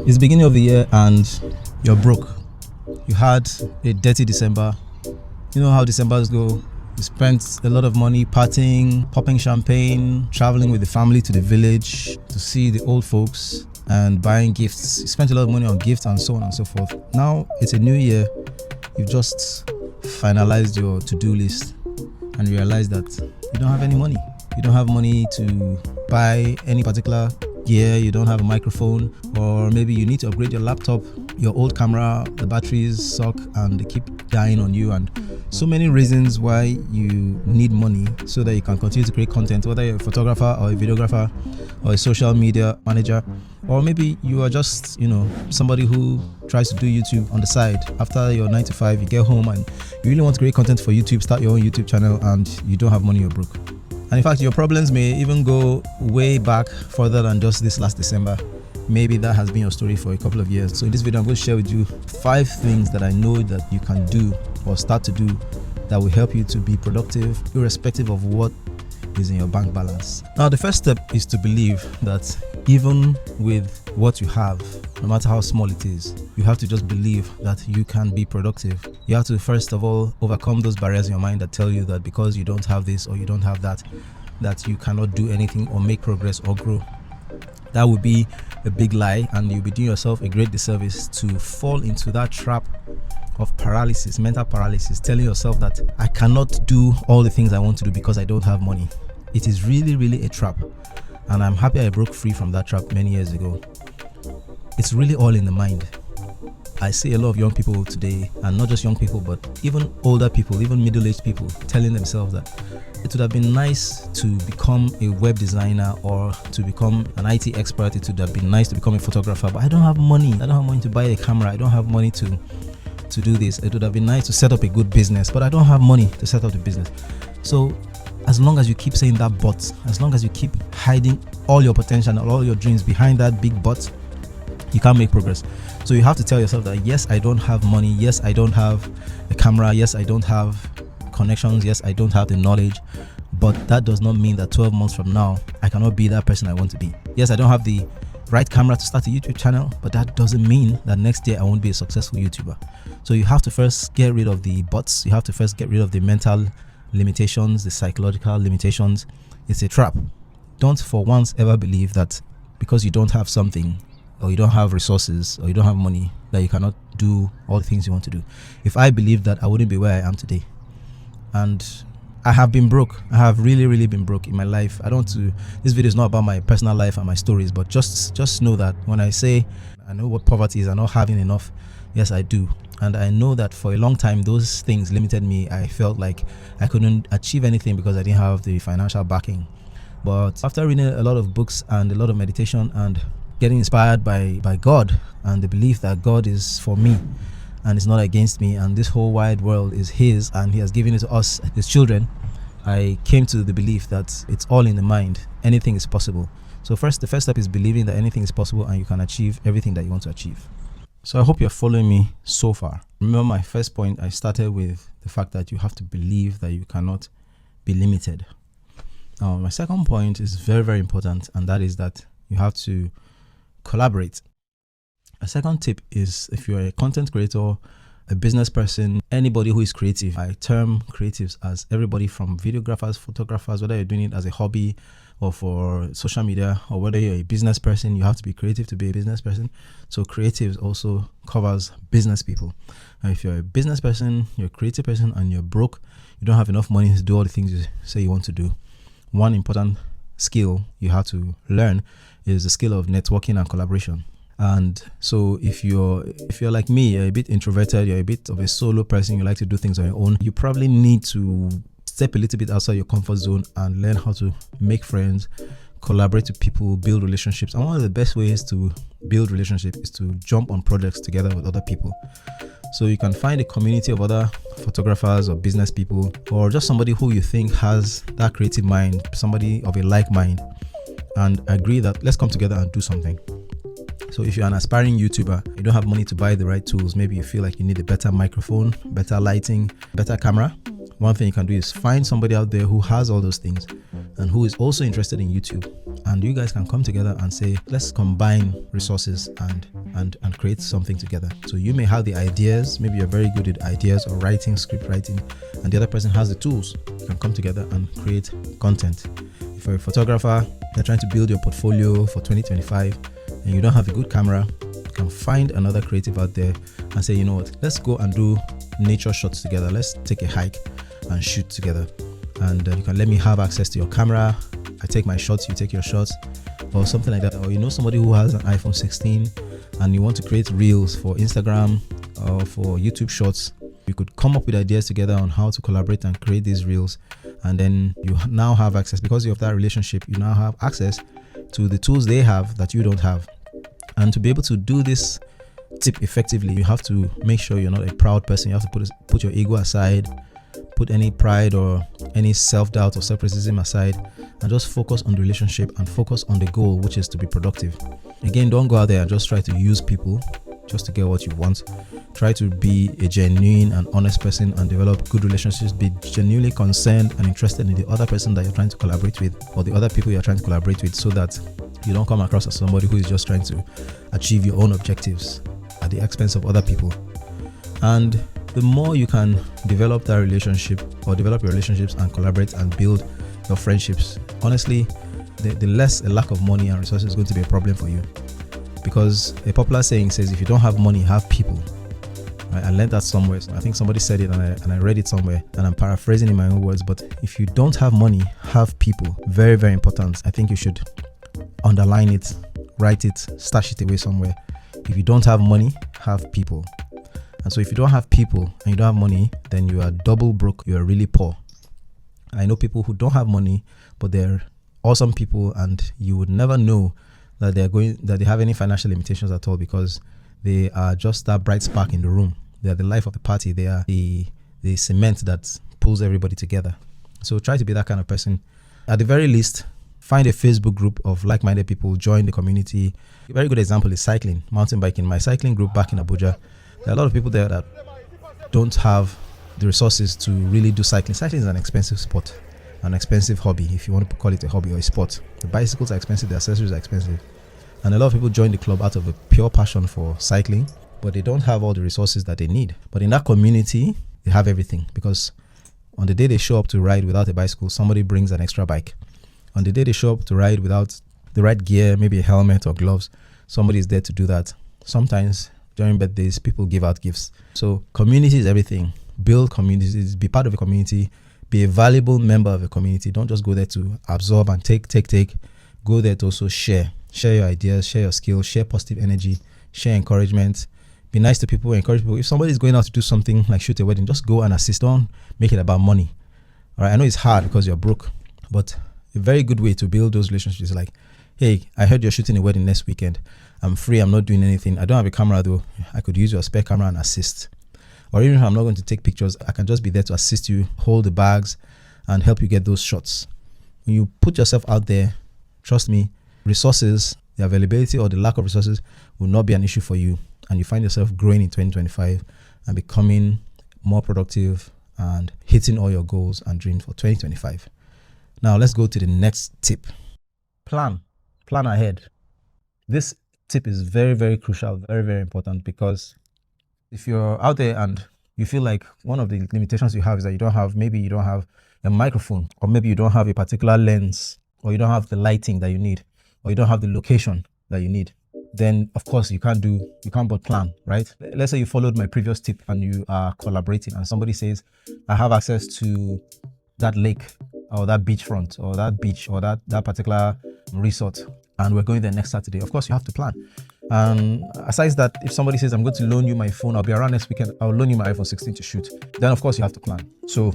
It's the beginning of the year and you're broke. You had a dirty December. You know how Decembers go. You spent a lot of money partying, popping champagne, traveling with the family to the village to see the old folks and buying gifts. You spent a lot of money on gifts and so on and so forth. Now it's a new year. You've just finalized your to-do list and realized that you don't have any money. You don't have money to buy any particular gear, you don't have a microphone, or maybe you need to upgrade your laptop, your old camera, the batteries suck and they keep dying on you, and so many reasons why you need money so that you can continue to create content, whether you're a photographer or a videographer or a social media manager, or maybe you are just, somebody who tries to do YouTube on the side. After your 9 to 5, you get home and you really want to create content for YouTube, start your own YouTube channel, and you don't have money, you're broke. And in fact, your problems may even go way back further than just this last December. Maybe that has been your story for a couple of years. So in this video, I'm going to share with you 5 things that I know that you can do or start to do that will help you to be productive, irrespective of what is in your bank balance. Now, the first step is to believe that even with what you have, no matter how small it is, you have to just believe that you can be productive. You have to first of all overcome those barriers in your mind that tell you that because you don't have this or you don't have that, that you cannot do anything or make progress or grow. That would be a big lie, and you'll be doing yourself a great disservice to fall into that trap of paralysis, mental paralysis, telling yourself that I cannot do all the things I want to do because I don't have money. It is really, really a trap, and I'm happy I broke free from that trap many years ago. It's really all in the mind. I see a lot of young people today, and not just young people, but even older people, even middle-aged people, telling themselves that it would have been nice to become a web designer or to become an IT expert. It would have been nice to become a photographer, but I don't have money. I don't have money to buy a camera. I don't have money to do this. It would have been nice to set up a good business, but I don't have money to set up the business. So as long as you keep saying that but, as long as you keep hiding all your potential and all your dreams behind that big but, you can't make progress. So you have to tell yourself that yes, I don't have money, yes, I don't have a camera, yes, I don't have connections, yes, I don't have the knowledge, but that does not mean that 12 months from now I cannot be that person I want to be. Yes, I don't have the right camera to start a YouTube channel, but that doesn't mean that next year I won't be a successful YouTuber. So you have to first get rid of the buts. You have to first get rid of the mental limitations, the psychological limitations. It's a trap. Don't for once ever believe that because you don't have something, or you don't have resources, or you don't have money, that you cannot do all the things you want to do. If I believed that, I wouldn't be where I am today. And I have been broke. I have really, really been broke in my life. This video is not about my personal life and my stories, but just know that when I say I know what poverty is and not having enough, yes, I do. And I know that for a long time, those things limited me. I felt like I couldn't achieve anything because I didn't have the financial backing. But after reading a lot of books and a lot of meditation and getting inspired by God and the belief that God is for me and is not against me, and this whole wide world is His and He has given it to us, His children, I came to the belief that it's all in the mind. Anything is possible. So the first step is believing that anything is possible and you can achieve everything that you want to achieve. So I hope you're following me so far. Remember my first point, I started with the fact that you have to believe that you cannot be limited. Now, my second point is very, very important, and that is that you have to collaborate. A second tip is if you're a content creator, a business person, anybody who is creative. I term creatives as everybody from videographers, photographers, whether you're doing it as a hobby or for social media, or whether you're a business person, you have to be creative to be a business person. So creatives also covers business people. And if you're a business person, you're a creative person, and you're broke, you don't have enough money to do all the things you say you want to do, one important skill you have to learn is the skill of networking and collaboration. And so if you're like me, you're a bit introverted, you're a bit of a solo person, you like to do things on your own, you probably need to step a little bit outside your comfort zone and learn how to make friends, collaborate with people, build relationships. And one of the best ways to build relationships is to jump on projects together with other people. So you can find a community of other photographers or business people, or just somebody who you think has that creative mind, somebody of a like mind, and agree that let's come together and do something. So if you're an aspiring YouTuber, you don't have money to buy the right tools, maybe you feel like you need a better microphone, better lighting, better camera, one thing you can do is find somebody out there who has all those things and who is also interested in YouTube, and you guys can come together and say, let's combine resources and and create something together. So you may have the ideas, maybe you're very good at ideas or writing, script writing, and the other person has the tools. You can come together and create content. If you're a photographer, you're trying to build your portfolio for 2025 and you don't have a good camera, you can find another creative out there and say, you know what, let's go and do nature shots together. Let's take a hike and shoot together. And you can let me have access to your camera. I take my shots, you take your shots, or something like that. Or you know somebody who has an iPhone 16 and you want to create reels for Instagram or for YouTube shorts. You could come up with ideas together on how to collaborate and create these reels, and then you now have access, because you have that relationship, you now have access to the tools they have that you don't have. And to be able to do this tip effectively, you have to make sure you're not a proud person. You have to put your ego aside, put any pride or any self-doubt or self-criticism aside, and just focus on the relationship and focus on the goal, which is to be productive. Again, don't go out there and just try to use people just to get what you want. Try to be a genuine and honest person and develop good relationships. Be genuinely concerned and interested in the other person that you're trying to collaborate with, or the other people you're trying to collaborate with, so that you don't come across as somebody who is just trying to achieve your own objectives at the expense of other people. And the more you can develop that relationship, or develop your relationships and collaborate and build your friendships, honestly, the less a lack of money and resources is going to be a problem for you. Because a popular saying says, if you don't have money, have people. Right? I learned that somewhere. I think somebody said it and I read it somewhere, and I'm paraphrasing in my own words. But if you don't have money, have people. Very, very important. I think you should underline it, write it, stash it away somewhere. If you don't have money, have people. And so if you don't have people and you don't have money, then you are double broke. You are really poor. I know people who don't have money, but they're awesome people, and you would never know that they have any financial limitations at all, because they are just that bright spark in the room. They are the life of the party. They are the cement that pulls everybody together. So try to be that kind of person. At the very least, find a Facebook group of like-minded people, join the community. A very good example is cycling, mountain biking. My cycling group back in Abuja, there are a lot of people there that don't have the resources to really do cycling. Cycling is an expensive sport, an expensive hobby, if you want to call it a hobby or a sport. The bicycles are expensive, the accessories are expensive. And a lot of people join the club out of a pure passion for cycling, but they don't have all the resources that they need. But in that community, they have everything, because on the day they show up to ride without a bicycle, somebody brings an extra bike. On the day they show up to ride without the right gear, maybe a helmet or gloves, somebody is there to do that. Sometimes during birthdays, people give out gifts. So community is everything. Build communities, be part of a community, be a valuable member of a community. Don't just go there to absorb and take. Go there to also share your ideas, share your skills, share positive energy, share encouragement. Be nice to people, encourage people. If somebody is going out to do something like shoot a wedding, just go and assist. Don't make it about money. All right, I know it's hard because you're broke, but a very good way to build those relationships is like, hey, I heard you're shooting a wedding next weekend. I'm free, I'm not doing anything. I don't have a camera though. I could use your spare camera and assist. Or even if I'm not going to take pictures, I can just be there to assist you, hold the bags, and help you get those shots. When you put yourself out there, trust me, resources, the availability or the lack of resources will not be an issue for you. And you find yourself growing in 2025 and becoming more productive and hitting all your goals and dreams for 2025. Now, let's go to the next tip. Plan ahead. This tip is very, very crucial, very, very important, because if you're out there and you feel like one of the limitations you have is that you don't have a microphone, or maybe you don't have a particular lens, or you don't have the lighting that you need, or you don't have the location that you need, then of course you can't but plan, right? Let's say you followed my previous tip and you are collaborating and somebody says, I have access to that lake or that beachfront or that beach or that particular resort, and we're going there next Saturday. Of course you have to plan. And aside that, if somebody says, I'm going to loan you my phone, I'll be around next weekend, I'll loan you my iPhone 16 to shoot, then of course you have to plan. So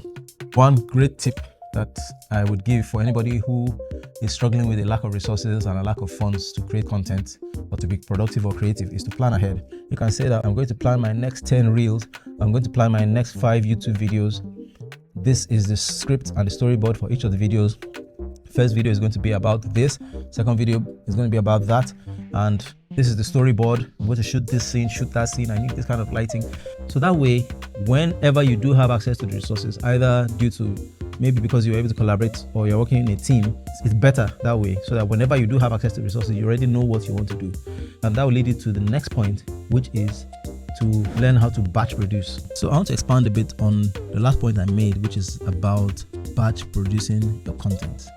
one great tip that I would give for anybody who is struggling with a lack of resources and a lack of funds to create content or to be productive or creative is to plan ahead. You can say that I'm going to plan my next 10 reels, I'm going to plan my next 5 YouTube videos. This is the script and the storyboard for each of the videos. First video is going to be about this, second video is going to be about that, and this is the storyboard. I'm going to shoot this scene, shoot that scene. I need this kind of lighting. So that way, whenever you do have access to the resources, either due to maybe because you're able to collaborate or you're working in a team, it's better that way, so that whenever you do have access to resources, you already know what you want to do. And that will lead you to the next point, which is to learn how to batch produce. So I want to expand a bit on the last point I made, which is about batch producing your content.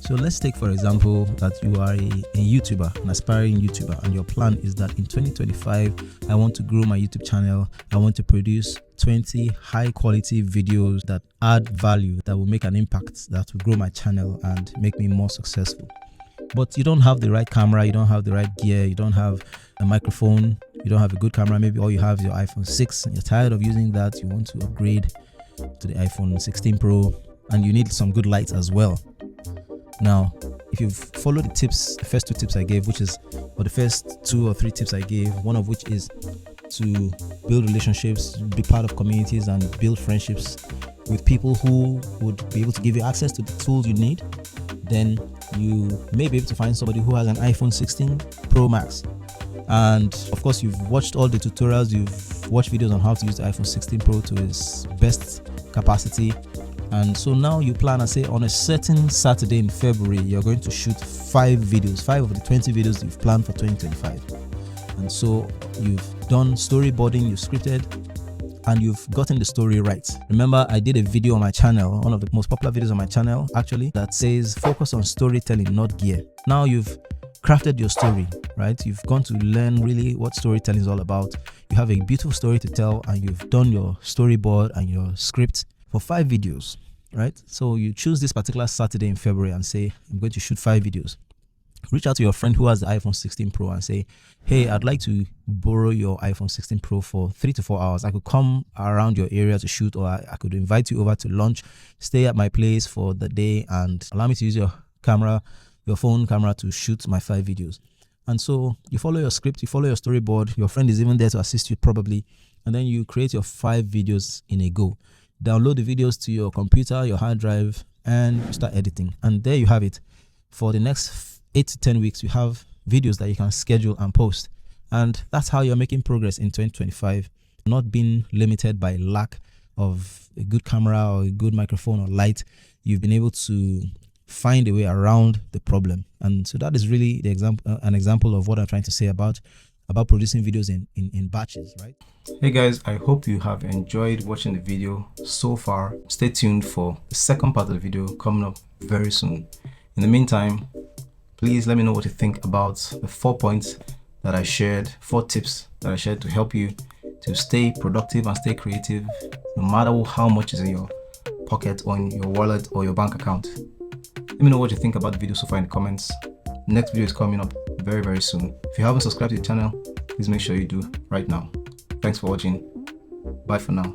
So let's take, for example, that you are a YouTuber, an aspiring YouTuber, and your plan is that in 2025, I want to grow my YouTube channel. I want to produce 20 high quality videos that add value, that will make an impact, that will grow my channel and make me more successful. But you don't have the right camera, you don't have the right gear, you don't have a microphone, you don't have a good camera. Maybe all you have is your iPhone 6 and you're tired of using that. You want to upgrade to the iPhone 16 Pro, and you need some good lights as well. Now, if you've followed the tips, the first two tips I gave, or the first 2 or 3 tips I gave, one of which is to build relationships, be part of communities, and build friendships with people who would be able to give you access to the tools you need, then you may be able to find somebody who has an iPhone 16 Pro Max. And of course, you've watched all the tutorials, you've watched videos on how to use the iPhone 16 Pro to its best capacity. And so now you plan and say on a certain Saturday in February, you're going to shoot 5 videos, 5 of the 20 videos you've planned for 2025. And so you've done storyboarding, you've scripted, and you've gotten the story right. Remember, I did a video on my channel, one of the most popular videos on my channel actually, that says focus on storytelling, not gear. Now you've crafted your story, right? You've gone to learn really what storytelling is all about. You have a beautiful story to tell, and you've done your storyboard and your script for 5 videos, right? So you choose this particular Saturday in February and say, I'm going to shoot 5 videos. Reach out to your friend who has the iPhone 16 Pro and say, hey, I'd like to borrow your iPhone 16 Pro for 3 to 4 hours. I could come around your area to shoot, or I could invite you over to lunch, stay at my place for the day, and allow me to use your camera, your phone camera, to shoot my 5 videos. And so you follow your script, you follow your storyboard, your friend is even there to assist you probably, and then you create your 5 videos in a go. Download the videos to your computer, your hard drive, and start editing. And there you have it. For the next 8 to 10 weeks, you have videos that you can schedule and post. And that's how you're making progress in 2025, not being limited by lack of a good camera or a good microphone or light. You've been able to find a way around the problem. And so that is really the an example of what I'm trying to say about producing videos in batches, right? Hey guys, I hope you have enjoyed watching the video so far. Stay tuned for the second part of the video coming up very soon. In the meantime, please let me know what you think about the 4 points that I shared, 4 tips that I shared to help you to stay productive and stay creative, no matter how much is in your pocket or in your wallet or your bank account. Let me know what you think about the video so far in the comments. Next video is coming up very, very soon. If you haven't subscribed to the channel, please make sure you do right now. Thanks for watching. Bye for now.